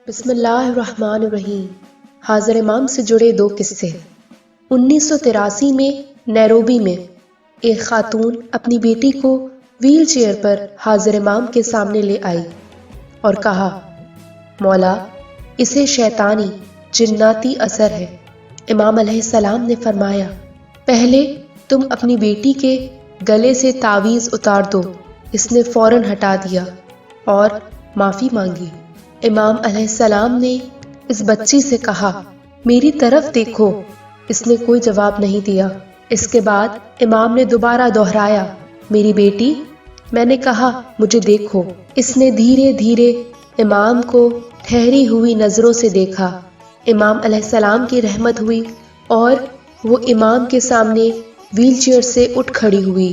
بسم اللہ الرحمن الرحیم۔ حاضر امام سے جڑے دو قصے۔ 1983 میں نیروبی میں ایک خاتون اپنی بیٹی کو ویل چیئر پر حاضر امام کے سامنے لے آئی اور کہا، مولا اسے شیطانی جناتی اثر ہے۔ امام علیہ السلام نے فرمایا، پہلے تم اپنی بیٹی کے گلے سے تعویذ اتار دو۔ اس نے فوراً ہٹا دیا اور معافی مانگی۔ امام علیہ السلام نے اس بچی سے کہا، میری طرف دیکھو۔ اس نے کوئی جواب نہیں دیا۔ اس کے بعد امام نے دوبارہ دہرایا، میری بیٹی، میں نے کہا مجھے دیکھو۔ اس نے دھیرے دھیرے امام کو ٹھہری ہوئی نظروں سے دیکھا۔ امام علیہ السلام کی رحمت ہوئی اور وہ امام کے سامنے ویل چیئر سے اٹھ کھڑی ہوئی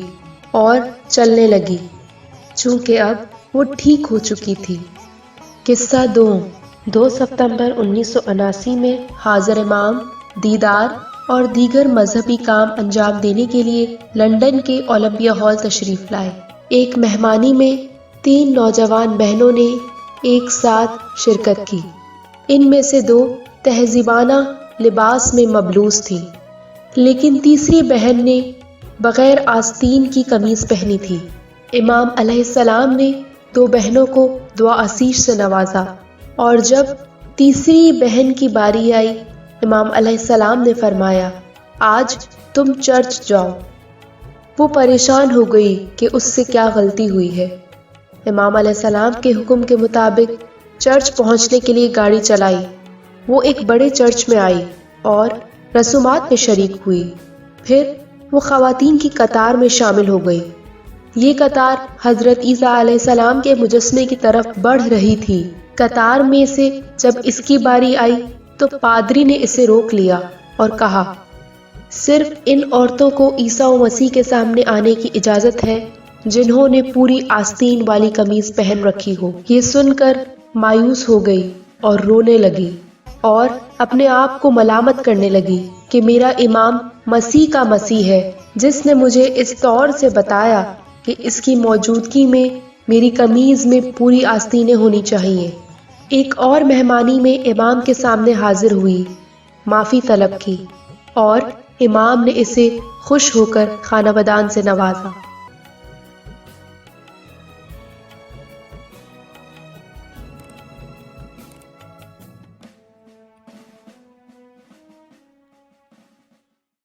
اور چلنے لگی، چونکہ اب وہ ٹھیک ہو چکی تھی۔ قصہ 2 ستمبر 1979 میں حاضر امام دیدار اور دیگر مذہبی کام انجام دینے کے لیے لندن کے اولمپیا ہال تشریف لائے۔ ایک مہمانی میں 3 نوجوان بہنوں نے ایک ساتھ شرکت کی۔ ان میں سے 2 تہذیبانہ لباس میں ملبوس تھیں، لیکن تیسری بہن نے بغیر آستین کی قمیض پہنی تھی۔ امام علیہ السلام نے 2 بہنوں کو دعا آسیش سے نوازا، اور جب تیسری بہن کی باری آئی، امام علیہ السلام نے فرمایا، آج تم چرچ جاؤ۔ وہ پریشان ہو گئی کہ اس سے کیا غلطی ہوئی ہے۔ امام علیہ السلام کے حکم کے مطابق چرچ پہنچنے کے لیے گاڑی چلائی۔ وہ ایک بڑے چرچ میں آئی اور رسومات میں شریک ہوئی۔ پھر وہ خواتین کی قطار میں شامل ہو گئی۔ یہ قطار حضرت عیسیٰ علیہ السلام کے مجسمے کی طرف بڑھ رہی تھی۔ قطار میں سے جب اس کی باری آئی تو پادری نے اسے روک لیا اور کہا، صرف ان عورتوں کو عیسیٰ مسیح کے سامنے آنے کی اجازت ہے جنہوں نے پوری آستین والی قمیض پہن رکھی ہو۔ یہ سن کر مایوس ہو گئی اور رونے لگی اور اپنے آپ کو ملامت کرنے لگی کہ میرا امام مسیح کا مسیح ہے، جس نے مجھے اس طور سے بتایا کہ اس کی موجودگی میں میری قمیض میں پوری آستینیں ہونی چاہیے۔ ایک اور مہمانی میں امام کے سامنے حاضر ہوئی، معافی طلب کی، اور امام نے اسے خوش ہو کر خانہ بدان سے نوازا۔